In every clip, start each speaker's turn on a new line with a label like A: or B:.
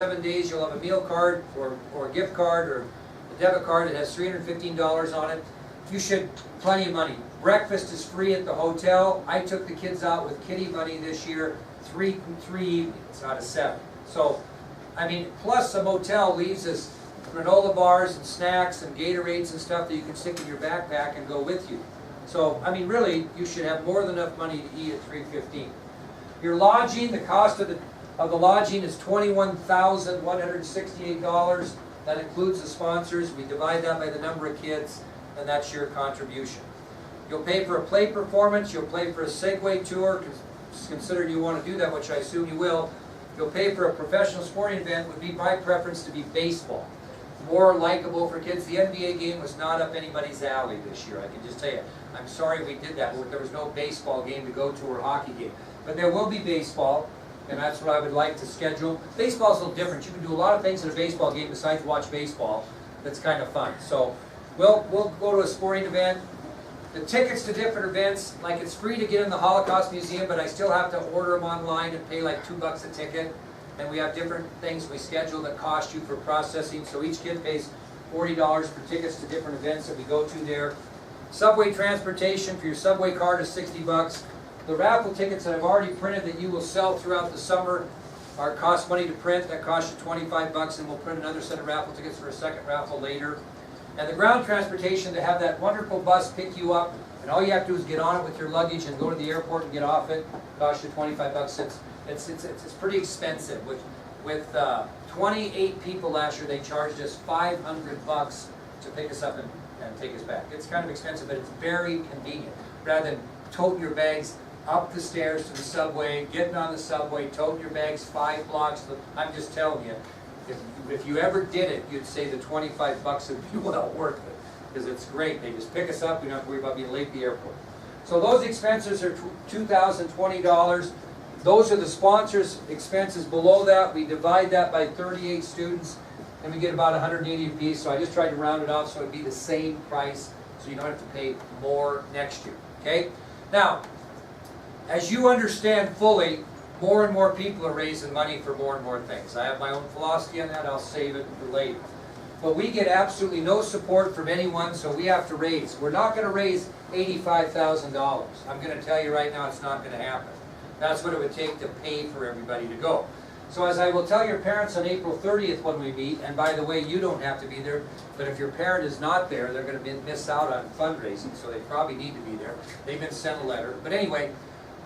A: 7 days, you'll have a meal card or a gift card or a debit card that has $315 on it. You should, plenty of money. Breakfast is free at the hotel. I took the kids out with kitty money this year, three evenings out of 7. So, I mean, plus the motel leaves us granola bars and snacks and Gatorades and stuff that you can stick in your backpack and go with you. So, I mean, really, you should have more than enough money to eat at $315. Your lodging, the cost of the lodging is $21,168. That includes the sponsors. We divide that by the number of kids, and that's your contribution. You'll pay for a play performance. You'll pay for a Segway tour, considering you want to do that, which I assume you will. You'll pay for a professional sporting event. Would be my preference to be baseball. More likable for kids. The NBA game was not up anybody's alley this year. I can just tell you. I'm sorry we did that. There was no baseball game to go to or hockey game. But there will be baseball, and that's what I would like to schedule. Baseball's a little different. You can do a lot of things in a baseball game besides watch baseball. That's kind of fun. So we'll go to a sporting event. The tickets to different events, like it's free to get in the Holocaust Museum, but I still have to order them online and pay like $2 a ticket. And we have different things we schedule that cost you for processing. So each kid pays $40 for tickets to different events that we go to there. Subway transportation for your subway card is $60. The raffle tickets that I've already printed that you will sell throughout the summer cost money to print. That costs you $25, and we'll print another set of raffle tickets for a second raffle later. And the ground transportation, to have that wonderful bus pick you up, and all you have to do is get on it with your luggage and go to the airport and get off it, costs you $25. It's pretty expensive. With 28 people last year, they charged us $500 to pick us up and take us back. It's kind of expensive, but it's very convenient. Rather than toting your bags up the stairs to the subway, getting on the subway, toting your bags 5 blocks. I'm just telling you, if you ever did it, you'd say the $25 would be well worth it, because it's great. They just pick us up. We don't have to worry about being late at the airport. So those expenses are $2,020. Those are the sponsors' expenses. Below that, we divide that by 38 students, and we get about $180 apiece. So I just tried to round it off so it'd be the same price, so you don't have to pay more next year. Okay? Now, as you understand fully, more and more people are raising money for more and more things. I have my own philosophy on that. I'll save it for later. But we get absolutely no support from anyone, so we have to raise. We're not going to raise $85,000. I'm going to tell you right now, it's not going to happen. That's what it would take to pay for everybody to go. So as I will tell your parents on April 30th when we meet, and by the way, you don't have to be there, but if your parent is not there, they're going to miss out on fundraising, so they probably need to be there. They've been sent a letter. But anyway,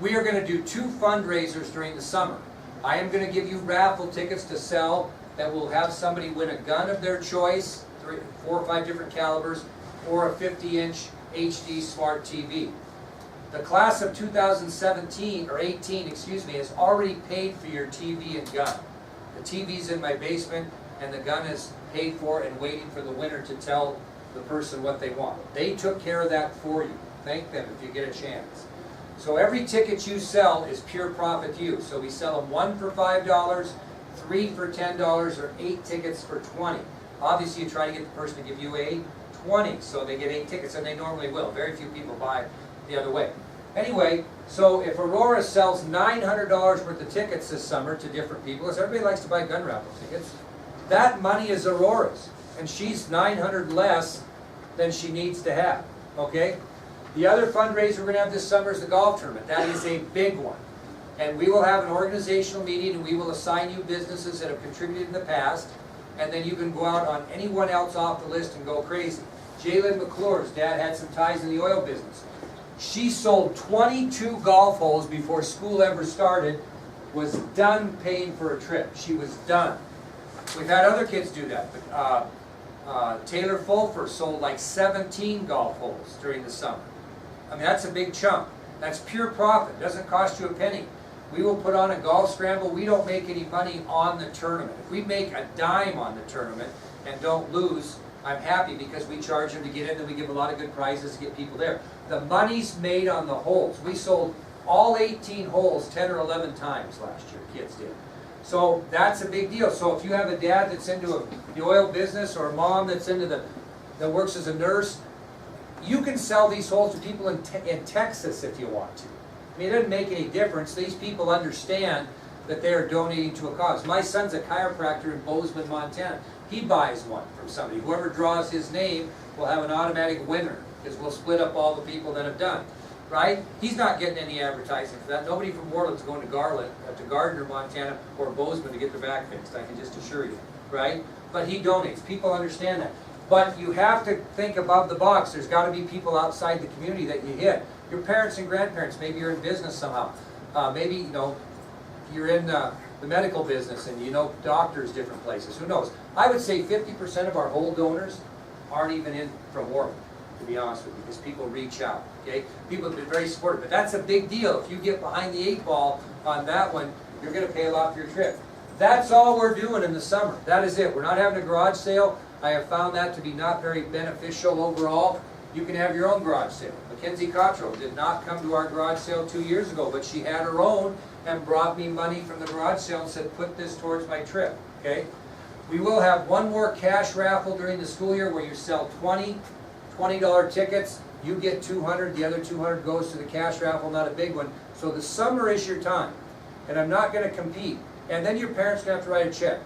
A: we are going to do 2 fundraisers during the summer. I am going to give you raffle tickets to sell that will have somebody win a gun of their choice, 4 or 5 different calibers, or a 50-inch HD smart TV. The class of 2017, or 18, excuse me, has already paid for your TV and gun. The TV's in my basement, and the gun is paid for and waiting for the winner to tell the person what they want. They took care of that for you. Thank them if you get a chance. So every ticket you sell is pure profit to you. So we sell them 1 for $5, 3 for $10, or 8 tickets for $20. Obviously, you try to get the person to give you a 20, so they get 8 tickets, and they normally will. Very few people buy the other way. Anyway, so if Aurora sells $900 worth of tickets this summer to different people, because everybody likes to buy gun raffle tickets, that money is Aurora's, and she's $900 less than she needs to have, okay? The other fundraiser we're going to have this summer is the golf tournament. That is a big one. And we will have an organizational meeting, and we will assign you businesses that have contributed in the past, and then you can go out on anyone else off the list and go crazy. Jalen McClure's dad had some ties in the oil business. She sold 22 golf holes before school ever started, was done paying for a trip. She was done. We've had other kids do that. Taylor Fulfer sold like 17 golf holes during the summer. I mean, that's a big chunk. That's pure profit. It doesn't cost you a penny. We will put on a golf scramble. We don't make any money on the tournament. If we make a dime on the tournament and don't lose, I'm happy, because we charge them to get in, and we give a lot of good prizes to get people there. The money's made on the holes. We sold all 18 holes 10 or 11 times last year, kids did. So that's a big deal. So if you have a dad that's into the oil business, or a mom that's into that works as a nurse, you can sell these holes to people in Texas if you want to. I mean, it doesn't make any difference. These people understand that they are donating to a cause. My son's a chiropractor in Bozeman, Montana. He buys one from somebody. Whoever draws his name will have an automatic winner, because we'll split up all the people that have done. Right? He's not getting any advertising for that. Nobody from Orland's going to Gardner, Montana, or Bozeman to get their back fixed, I can just assure you. Right? But he donates. People understand that. But you have to think above the box. There's got to be people outside the community that you hit. Your parents and grandparents. Maybe you're in business somehow. Maybe, you know, you're in the medical business and you know doctors different places. Who knows? I would say 50% of our whole donors aren't even in from Orland, to be honest with you, because people reach out. Okay? People have been very supportive. But that's a big deal. If you get behind the 8 ball on that one, you're going to pay a lot for your trip. That's all we're doing in the summer. That is it. We're not having a garage sale. I have found that to be not very beneficial overall. You can have your own garage sale. Mackenzie Cottrell did not come to our garage sale 2 years ago, but she had her own and brought me money from the garage sale and said, put this towards my trip. Okay? We will have one more cash raffle during the school year where you sell $20 tickets. You get 200. The other 200 goes to the cash raffle, not a big one. So the summer is your time. And I'm not going to compete. And then your parents are going to have to write a check.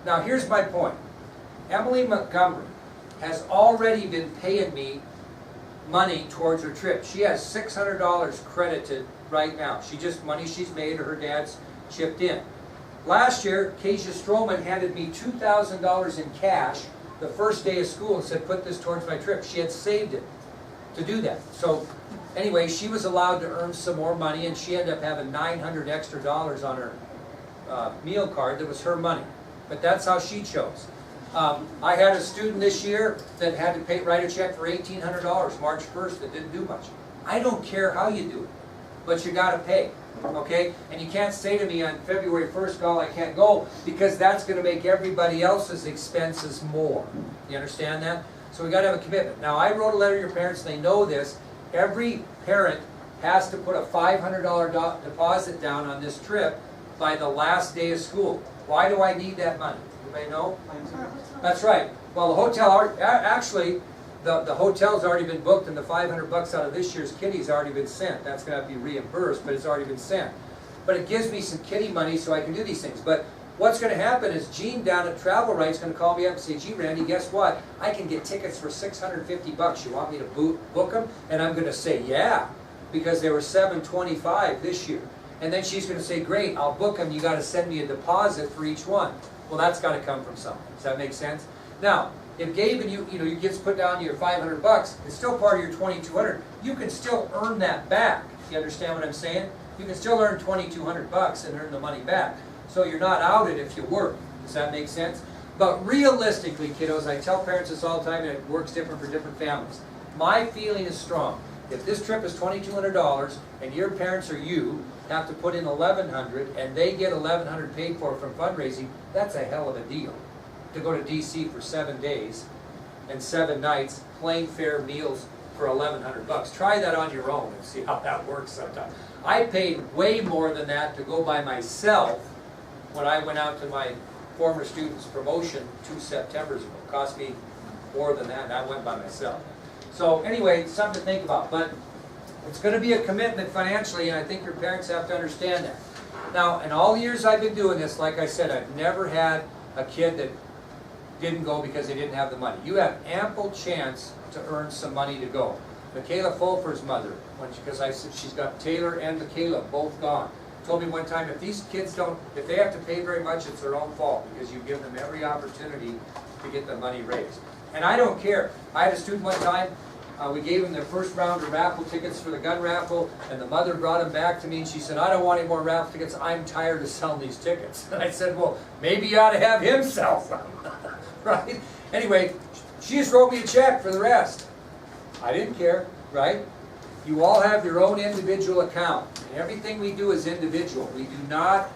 A: Now here's my point. Emily Montgomery has already been paying me money towards her trip. She has $600 credited right now. Money she's made or her dad's chipped in. Last year, Keisha Stroman handed me $2,000 in cash the first day of school and said, put this towards my trip. She had saved it to do that. So anyway, she was allowed to earn some more money, and she ended up having $900 extra on her meal card that was her money. But that's how she chose. I had a student this year that had to write a check for $1,800 March 1st that didn't do much. I don't care how you do it, but you got to pay, okay? And you can't say to me on February 1st, "Oh, I can't go," because that's going to make everybody else's expenses more. You understand that? So we got to have a commitment. Now, I wrote a letter to your parents. They know this. Every parent has to put a $500 deposit down on this trip by the last day of school. Why do I need that money? Anybody know? That's right. Well, the hotel, actually, the hotel's already been booked, and the $500 out of this year's kitty's already been sent. That's going to have to be reimbursed, but it's already been sent. But it gives me some kitty money so I can do these things. But what's going to happen is Gene down at Travel Right's going to call me up and say, "Gee, Randy, guess what? I can get tickets for $650. You want me to book them?" And I'm going to say, "Yeah," because they were $725 this year. And then she's going to say, "Great, I'll book them. You got to send me a deposit for each one." Well, that's got to come from something. Does that make sense? Now, if Gabe and you get put down your $500, it's still part of your $2,200. You can still earn that back. You understand what I'm saying? You can still earn $2,200 and earn the money back. So you're not outed if you work. Does that make sense? But realistically, kiddos, I tell parents this all the time, and it works different for different families. My feeling is strong. If this trip is $2,200 and your parents or you have to put in $1,100 and they get $1,100 paid for from fundraising, that's a hell of a deal. To go to D.C. for 7 days and 7 nights, plane fare, meals for $1,100. Try that on your own and see how that works sometime. I paid way more than that to go by myself when I went out to my former student's promotion 2 Septembers ago. It cost me more than that, and I went by myself. So anyway, it's something to think about. But it's going to be a commitment financially, and I think your parents have to understand that. Now, in all the years I've been doing this, like I said, I've never had a kid that didn't go because they didn't have the money. You have ample chance to earn some money to go. Michaela Fulfer's mother, because I said she's got Taylor and Michaela both gone, told me one time, if these kids if they have to pay very much, it's their own fault, because you give them every opportunity to get the money raised. And I don't care. I had a student one time, we gave him their first round of raffle tickets for the gun raffle, and the mother brought him back to me and she said, "I don't want any more raffle tickets, I'm tired of selling these tickets." And I said, "Well, maybe you ought to have him sell some." Right? Anyway, she just wrote me a check for the rest. I didn't care, right? You all have your own individual account. And everything we do is individual. We do not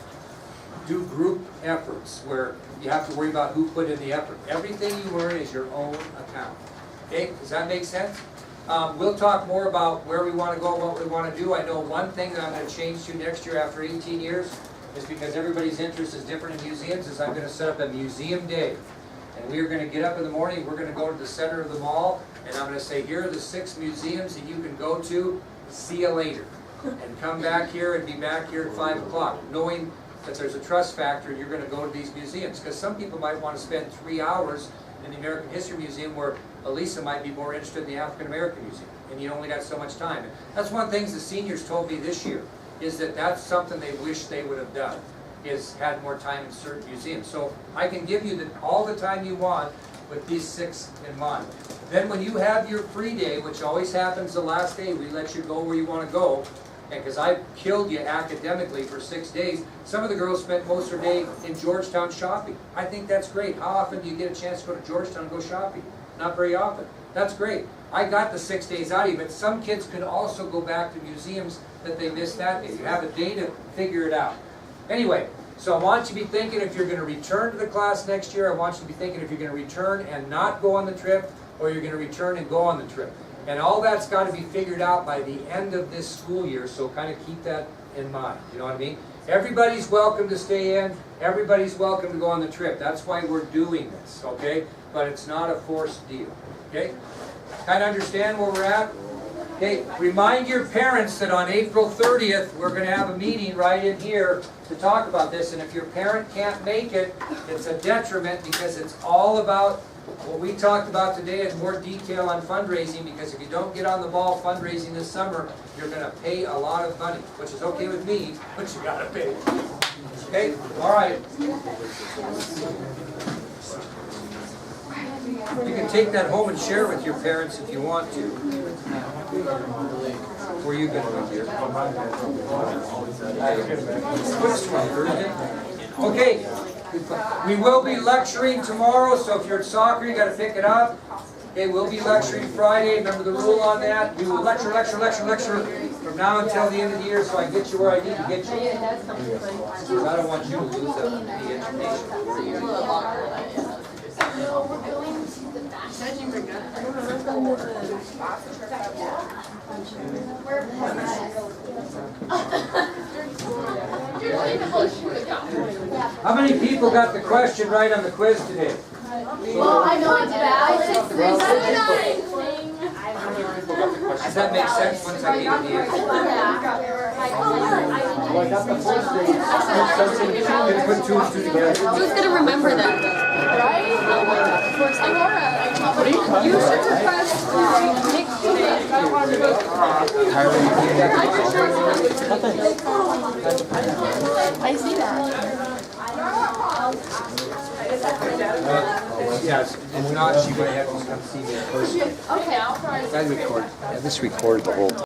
A: do group efforts where you have to worry about who put in the effort. Everything you earn is your own account. Okay? Does that make sense? We'll talk more about where we want to go, what we want to do. I know one thing that I'm going to change to next year after 18 years is, because everybody's interest is different in museums, is I'm going to set up a museum day. And we're going to get up in the morning, we're going to go to the center of the mall, and I'm going to say, here are the 6 museums that you can go to. See you later. And come back here and be back here at 5 o'clock, knowing that there's a trust factor and you're going to go to these museums. Because some people might want to spend 3 hours in the American History Museum where Elisa might be more interested in the African American Museum, and you only got so much time. And that's one of the things the seniors told me this year, is that that's something they wish they would have done, is had more time in certain museums. So I can give you all the time you want with these 6 in mind. Then when you have your free day, which always happens the last day, we let you go where you want to go, and because I killed you academically for 6 days, some of the girls spent most of their day in Georgetown shopping. I think that's great. How often do you get a chance to go to Georgetown and go shopping? Not very often. That's great. I got the 6 days out of you, but some kids can also go back to museums that they missed that day. You have a day to figure it out. Anyway, so I want you to be thinking if you're going to return to the class next year. I want you to be thinking if you're going to return and not go on the trip, or you're going to return and go on the trip. And all that's got to be figured out by the end of this school year, so kind of keep that in mind. You know what I mean? Everybody's welcome to stay in. Everybody's welcome to go on the trip. That's why we're doing this, okay? But it's not a forced deal, okay? Kind of understand where we're at? Okay, remind your parents that on April 30th, we're going to have a meeting right in here to talk about this. And if your parent can't make it, it's a detriment because it's all about what we talked about today in more detail on fundraising, because if you don't get on the ball fundraising this summer, you're going to pay a lot of money, which is okay with me, but you got to pay. Okay? All right. You can take that home and share with your parents if you want to. Where are you going to be here? What's tomorrow, Thursday? Okay. We will be lecturing tomorrow, so if you're at soccer, you got to pick it up. Okay, we'll be lecturing Friday. Remember the rule on that? We will lecture from now until the end of the year, so I get you where I need to get you. Because I don't want you to lose the education. How many people got the question right on the quiz today?
B: Well, I know I did. I said 379.
A: Does that make sense once I gave you the answer?
C: Well, I got the first day.
A: Can you put 2 and 2 together?
B: Who's going to remember that? Right? You should request I see that.
A: Yes, if not, she might have to come see me in person.
B: Okay, I'll try.
A: That record. Yeah, this recorded the whole time.